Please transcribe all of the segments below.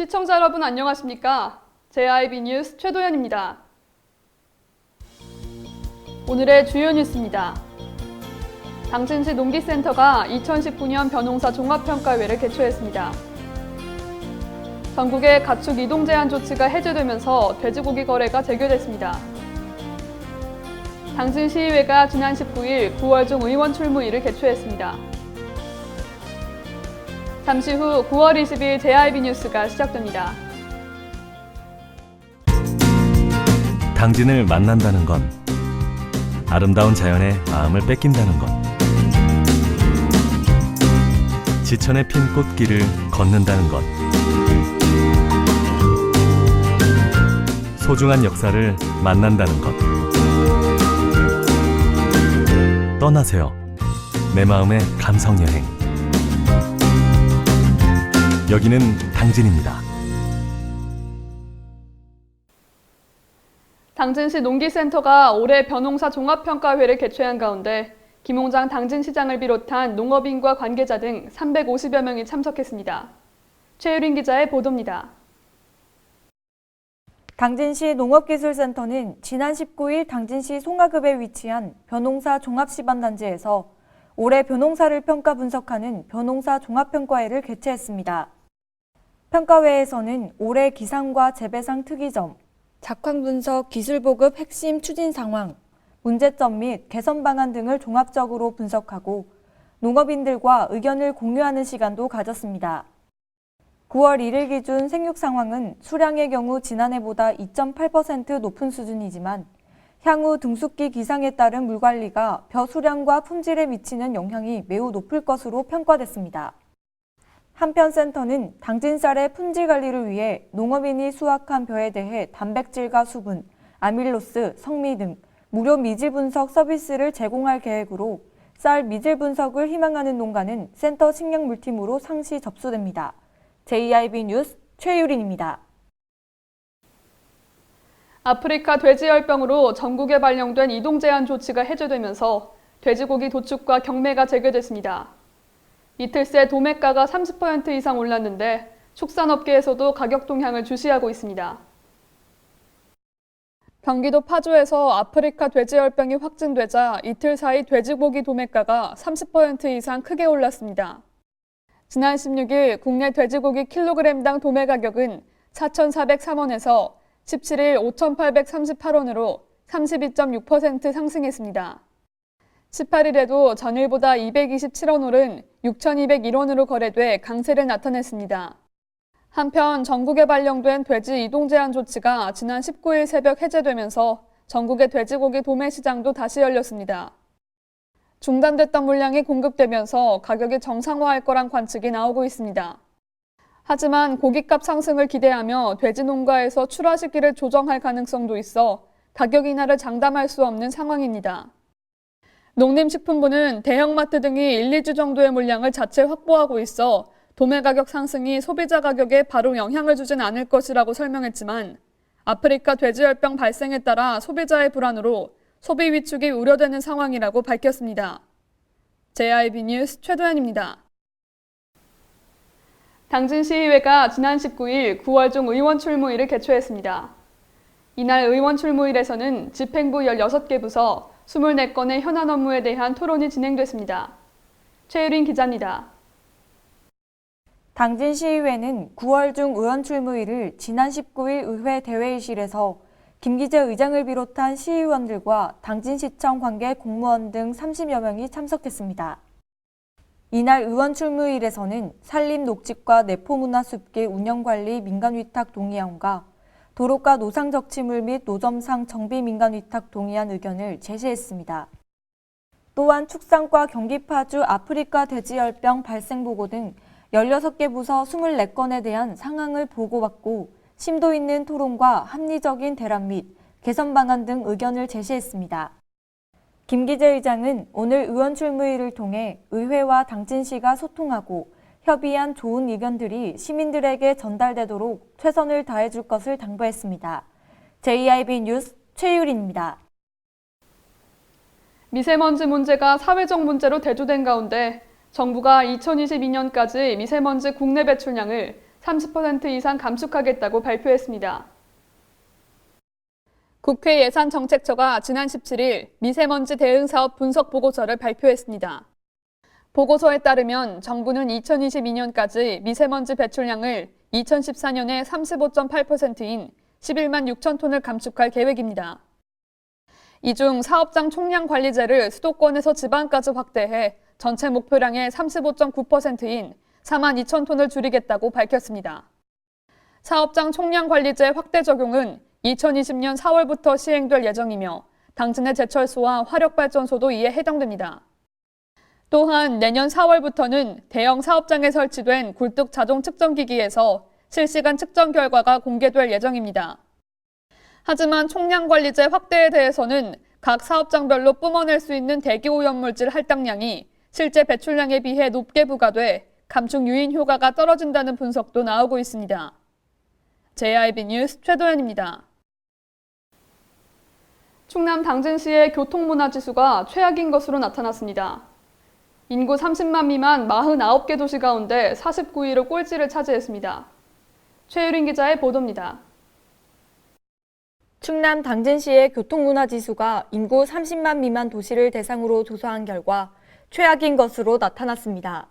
시청자 여러분 안녕하십니까? JIB 뉴스 최도연입니다. 오늘의 주요 뉴스입니다. 당진시 농기센터가 2019년 벼농사 종합평가회를 개최했습니다. 전국의 가축 이동 제한 조치가 해제되면서 돼지고기 거래가 재개됐습니다. 당진시의회가 지난 19일 9월 중 의원 출무일을 개최했습니다. 잠시 후 9월 20일 JIB 뉴스가 시작됩니다. 당진을 만난다는 건 아름다운 자연에 마음을 뺏긴다는 것, 지천에 핀 꽃길을 걷는다는 것, 소중한 역사를 만난다는 것. 떠나세요. 내 마음의 감성여행. 여기는 당진입니다. 당진시 농기센터가 올해 벼농사 종합평가회를 개최한 가운데 김홍장 당진시장을 비롯한 농업인과 관계자 등 350여 명이 참석했습니다. 최유린 기자의 보도입니다. 당진시 농업기술센터는 지난 19일 당진시 송하급에 위치한 벼농사 종합시범단지에서 올해 벼농사를 평가 분석하는 벼농사 종합평가회를 개최했습니다. 평가회에서는 올해 기상과 재배상 특이점, 작황 분석 기술 보급 핵심 추진 상황, 문제점 및 개선 방안 등을 종합적으로 분석하고 농업인들과 의견을 공유하는 시간도 가졌습니다. 9월 1일 기준 생육 상황은 수량의 경우 지난해보다 2.8% 높은 수준이지만 향후 등숙기 기상에 따른 물관리가 벼 수량과 품질에 미치는 영향이 매우 높을 것으로 평가됐습니다. 한편 센터는 당진쌀의 품질 관리를 위해 농업인이 수확한 벼에 대해 단백질과 수분, 아밀로스, 성미 등 무료 미질 분석 서비스를 제공할 계획으로 쌀 미질 분석을 희망하는 농가는 센터 식량물팀으로 상시 접수됩니다. JIB 뉴스 최유린입니다. 아프리카 돼지열병으로 전국에 발령된 이동 제한 조치가 해제되면서 돼지고기 도축과 경매가 재개됐습니다. 이틀 새 도매가가 30% 이상 올랐는데 축산업계에서도 가격 동향을 주시하고 있습니다. 경기도 파주에서 아프리카 돼지열병이 확진되자 이틀 사이 돼지고기 도매가가 30% 이상 크게 올랐습니다. 지난 16일 국내 돼지고기 킬로그램당 도매 가격은 4,403원에서 17일 5,838원으로 32.6% 상승했습니다. 18일에도 전일보다 227원 오른 6,201원으로 거래돼 강세를 나타냈습니다. 한편 전국에 발령된 돼지 이동 제한 조치가 지난 19일 새벽 해제되면서 전국의 돼지고기 도매 시장도 다시 열렸습니다. 중단됐던 물량이 공급되면서 가격이 정상화할 거란 관측이 나오고 있습니다. 하지만 고기값 상승을 기대하며 돼지 농가에서 출하 시기를 조정할 가능성도 있어 가격 인하를 장담할 수 없는 상황입니다. 농림식품부는 대형마트 등이 1, 2주 정도의 물량을 자체 확보하고 있어 도매 가격 상승이 소비자 가격에 바로 영향을 주진 않을 것이라고 설명했지만 아프리카 돼지열병 발생에 따라 소비자의 불안으로 소비 위축이 우려되는 상황이라고 밝혔습니다. JIB 뉴스 최도연입니다. 당진시의회가 지난 19일 9월 중 의원 출무일을 개최했습니다. 이날 의원 출무일에서는 집행부 16개 부서 24건의 현안 업무에 대한 토론이 진행됐습니다. 최유린 기자입니다. 당진시의회는 9월 중 의원 출무일을 지난 19일 의회 대회의실에서 김기재 의장을 비롯한 시의원들과 당진시청 관계 공무원 등 30여 명이 참석했습니다. 이날 의원 출무일에서는 산림 녹집과 내포문화숲길 운영관리 민간위탁 동의안과 도로가 노상적치물 및 노점상 정비 민간위탁 동의안 의견을 제시했습니다. 또한 축산과 경기 파주 아프리카 돼지열병 발생 보고 등 16개 부서 24건에 대한 상황을 보고받고 심도 있는 토론과 합리적인 대란 및 개선 방안 등 의견을 제시했습니다. 김기재 의장은 오늘 의원 출무일을 통해 의회와 당진시가 소통하고 협의한 좋은 의견들이 시민들에게 전달되도록 최선을 다해줄 것을 당부했습니다. JIB 뉴스 최유린입니다. 미세먼지 문제가 사회적 문제로 대두된 가운데 정부가 2022년까지 미세먼지 국내 배출량을 30% 이상 감축하겠다고 발표했습니다. 국회 예산정책처가 지난 17일 미세먼지 대응 사업 분석 보고서를 발표했습니다. 보고서에 따르면 정부는 2022년까지 미세먼지 배출량을 2014년의 35.8%인 11만 6천 톤을 감축할 계획입니다. 이 중 사업장 총량 관리제를 수도권에서 지방까지 확대해 전체 목표량의 35.9%인 4만 2천 톤을 줄이겠다고 밝혔습니다. 사업장 총량 관리제 확대 적용은 2020년 4월부터 시행될 예정이며 당진의 제철소와 화력발전소도 이에 해당됩니다. 또한 내년 4월부터는 대형 사업장에 설치된 굴뚝 자동 측정기기에서 실시간 측정 결과가 공개될 예정입니다. 하지만 총량 관리제 확대에 대해서는 각 사업장별로 뿜어낼 수 있는 대기오염물질 할당량이 실제 배출량에 비해 높게 부과돼 감축 유인 효과가 떨어진다는 분석도 나오고 있습니다. JIB 뉴스 최도연입니다. 충남 당진시의 교통문화지수가 최악인 것으로 나타났습니다. 인구 30만 미만 49개 도시 가운데 49위로 꼴찌를 차지했습니다. 최유린 기자의 보도입니다. 충남 당진시의 교통문화지수가 인구 30만 미만 도시를 대상으로 조사한 결과 최악인 것으로 나타났습니다.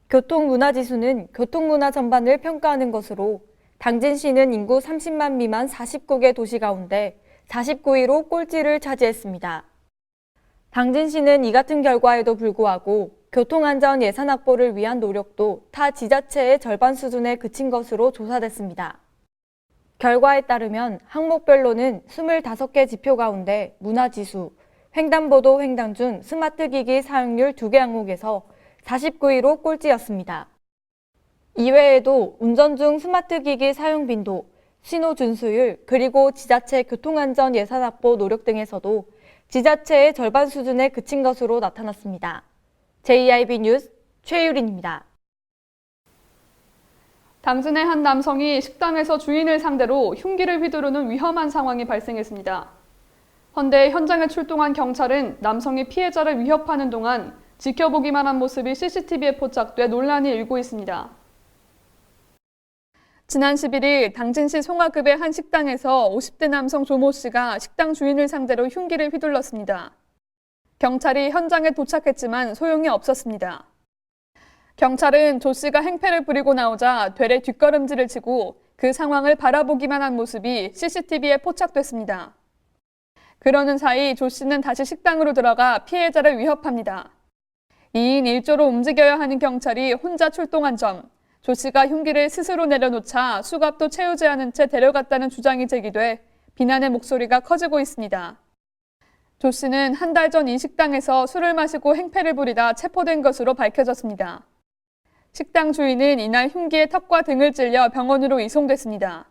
교통문화지수는 교통문화 전반을 평가하는 것으로 당진시는 인구 30만 미만 49개 도시 가운데 49위로 꼴찌를 차지했습니다. 당진시는 이 같은 결과에도 불구하고 교통안전 예산 확보를 위한 노력도 타 지자체의 절반 수준에 그친 것으로 조사됐습니다. 결과에 따르면 항목별로는 25개 지표 가운데 문화지수, 횡단보도 횡단준 스마트기기 사용률 2개 항목에서 49위로 꼴찌였습니다. 이외에도 운전 중 스마트기기 사용 빈도, 신호 준수율, 그리고 지자체 교통안전 예산 확보 노력 등에서도 지자체의 절반 수준에 그친 것으로 나타났습니다. JIB 뉴스 최유린입니다. 당진의 한 남성이 식당에서 주인을 상대로 흉기를 휘두르는 위험한 상황이 발생했습니다. 헌데 현장에 출동한 경찰은 남성이 피해자를 위협하는 동안 지켜보기만 한 모습이 CCTV에 포착돼 논란이 일고 있습니다. 지난 11일 당진시 송화급의 한 식당에서 50대 남성 조모 씨가 식당 주인을 상대로 흉기를 휘둘렀습니다. 경찰이 현장에 도착했지만 소용이 없었습니다. 경찰은 조 씨가 행패를 부리고 나오자 되레 뒷걸음질을 치고 그 상황을 바라보기만 한 모습이 CCTV에 포착됐습니다. 그러는 사이 조 씨는 다시 식당으로 들어가 피해자를 위협합니다. 2인 1조로 움직여야 하는 경찰이 혼자 출동한 점, 조 씨가 흉기를 스스로 내려놓자 수갑도 채우지 않은 채 데려갔다는 주장이 제기돼 비난의 목소리가 커지고 있습니다. 조 씨는 한 달 전 이 식당에서 술을 마시고 행패를 부리다 체포된 것으로 밝혀졌습니다. 식당 주인은 이날 흉기에 턱과 등을 찔려 병원으로 이송됐습니다.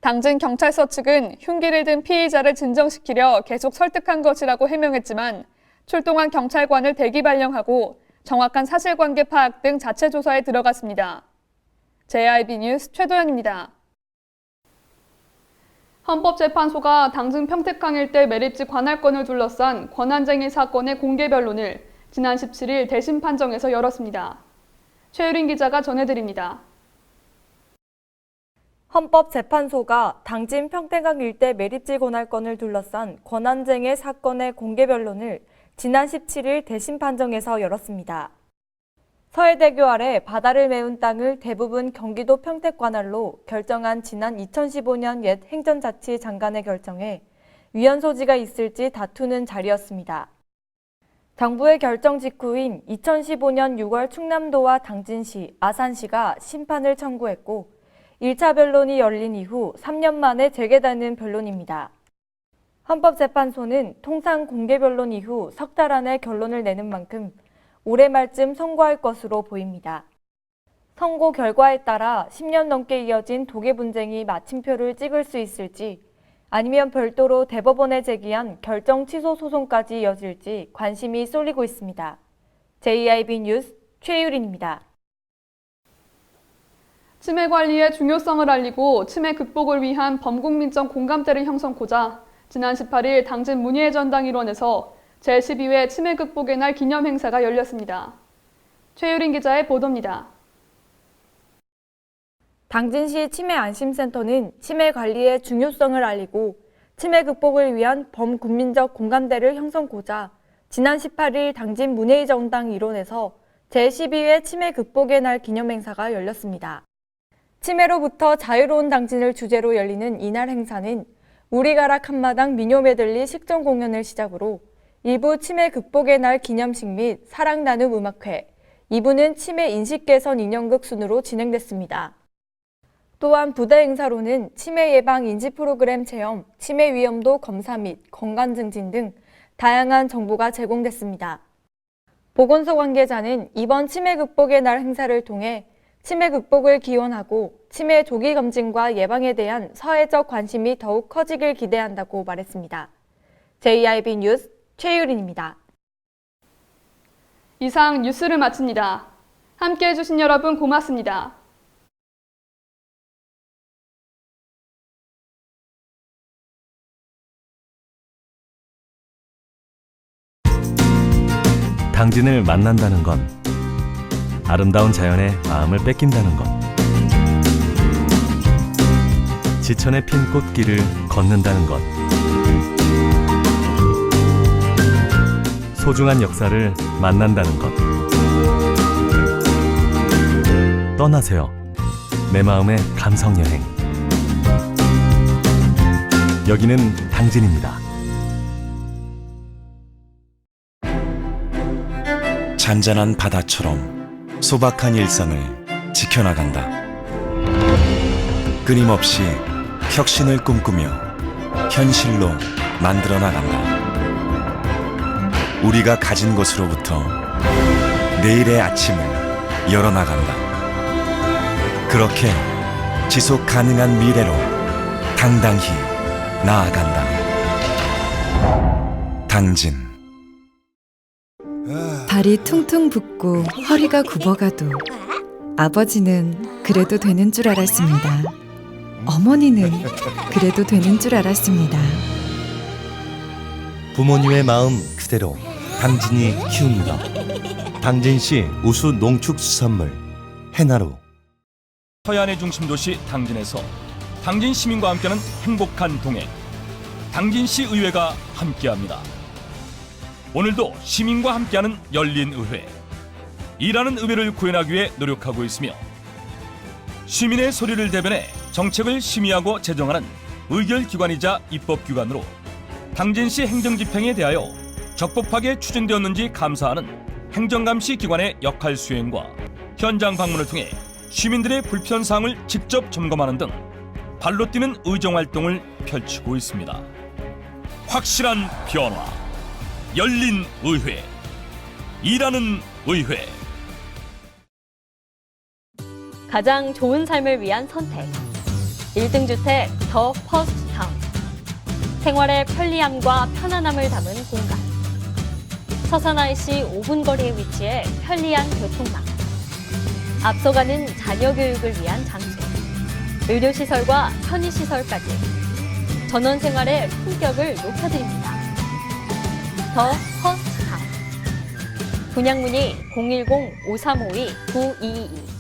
당진 경찰서 측은 흉기를 든 피의자를 진정시키려 계속 설득한 것이라고 해명했지만 출동한 경찰관을 대기 발령하고 정확한 사실관계 파악 등 자체 조사에 들어갔습니다. JIB 뉴스 최도연입니다. 헌법재판소가 당진 평택항 일대 매립지 관할권을 둘러싼 권한쟁의 사건의 공개 변론을 지난 17일 대심 판정에서 열었습니다. 최유린 기자가 전해드립니다. 헌법재판소가 당진 평택항 일대 매립지 관할권을 둘러싼 권한쟁의 사건의 공개 변론을 지난 17일 대심 판정에서 열었습니다. 서해대교 아래 바다를 메운 땅을 대부분 경기도 평택 관할로 결정한 지난 2015년 옛 행정자치 장관의 결정에 위헌 소지가 있을지 다투는 자리였습니다. 정부의 결정 직후인 2015년 6월 충남도와 당진시, 아산시가 심판을 청구했고 1차 변론이 열린 이후 3년 만에 재개되는 변론입니다. 헌법재판소는 통상 공개 변론 이후 석 달 안에 결론을 내는 만큼 올해 말쯤 선고할 것으로 보입니다. 선고 결과에 따라 10년 넘게 이어진 독일 분쟁이 마침표를 찍을 수 있을지 아니면 별도로 대법원에 제기한 결정 취소 소송까지 이어질지 관심이 쏠리고 있습니다. JIB 뉴스 최유린입니다. 치매 관리의 중요성을 알리고 치매 극복을 위한 범국민적 공감대를 형성하고자 지난 18일 당진 문희애 전당 일원에서 제12회 치매 극복의 날 기념 행사가 열렸습니다. 최유린 기자의 보도입니다. 당진시 치매안심센터는 치매 관리의 중요성을 알리고 치매 극복을 위한 범국민적 공감대를 형성하고자 지난 18일 당진 문예의 정당 일원에서 제12회 치매 극복의 날 기념행사가 열렸습니다. 치매로부터 자유로운 당진을 주제로 열리는 이날 행사는 우리 가라 한마당 민요 메들리 식전 공연을 시작으로 1부 치매 극복의 날 기념식 및 사랑 나눔 음악회, 2부는 치매 인식 개선 인형극 순으로 진행됐습니다. 또한 부대 행사로는 치매 예방 인지 프로그램 체험, 치매 위험도 검사 및 건강 증진 등 다양한 정보가 제공됐습니다. 보건소 관계자는 이번 치매 극복의 날 행사를 통해 치매 극복을 기원하고 치매 조기 검진과 예방에 대한 사회적 관심이 더욱 커지길 기대한다고 말했습니다. JIB 뉴스 최유린입니다. 이상 뉴스를 마칩니다. 함께해 주신 여러분 고맙습니다. 당진을 만난다는 건 아름다운 자연에 마음을 뺏긴다는 것. 지천에 핀 꽃길을 걷는다는 것. 소중한 역사를 만난다는 것. 떠나세요. 내 마음의 감성 여행. 여기는 당진입니다. 잔잔한 바다처럼 소박한 일상을 지켜나간다. 끊임없이 혁신을 꿈꾸며 현실로 만들어 나간다. 우리가 가진 것으로부터 내일의 아침을 열어나간다. 그렇게 지속 가능한 미래로 당당히 나아간다. 당진. 발이 퉁퉁 붓고 허리가 굽어가도 아버지는 그래도 되는 줄 알았습니다. 어머니는 그래도 되는 줄 알았습니다. 부모님의 마음 그대로 당진이 키웁니다. 당진시 우수 농축수산물 해나루. 서해안의 중심 도시 당진에서 당진 시민과 함께하는 행복한 동행, 당진시 의회가 함께합니다. 오늘도 시민과 함께하는 열린 의회, 일하는 의회를 구현하기 위해 노력하고 있으며 시민의 소리를 대변해 정책을 심의하고 제정하는 의결기관이자 입법기관으로 당진시 행정집행에 대하여 적법하게 추진되었는지 감사하는 행정감시 기관의 역할 수행과 현장 방문을 통해 시민들의 불편사항을 직접 점검하는 등 발로 뛰는 의정활동을 펼치고 있습니다. 확실한 변화, 열린 의회, 일하는 의회. 가장 좋은 삶을 위한 선택. 1등 주택 더 퍼스트 타운. 생활의 편리함과 편안함을 담은 공간. 서산 IC 5분 거리에 위치해 편리한 교통망. 앞서가는 자녀 교육을 위한 장소. 의료시설과 편의시설까지. 전원 생활의 품격을 높여드립니다. 더 퍼스트 타운. 분양 문의 010-5352-9222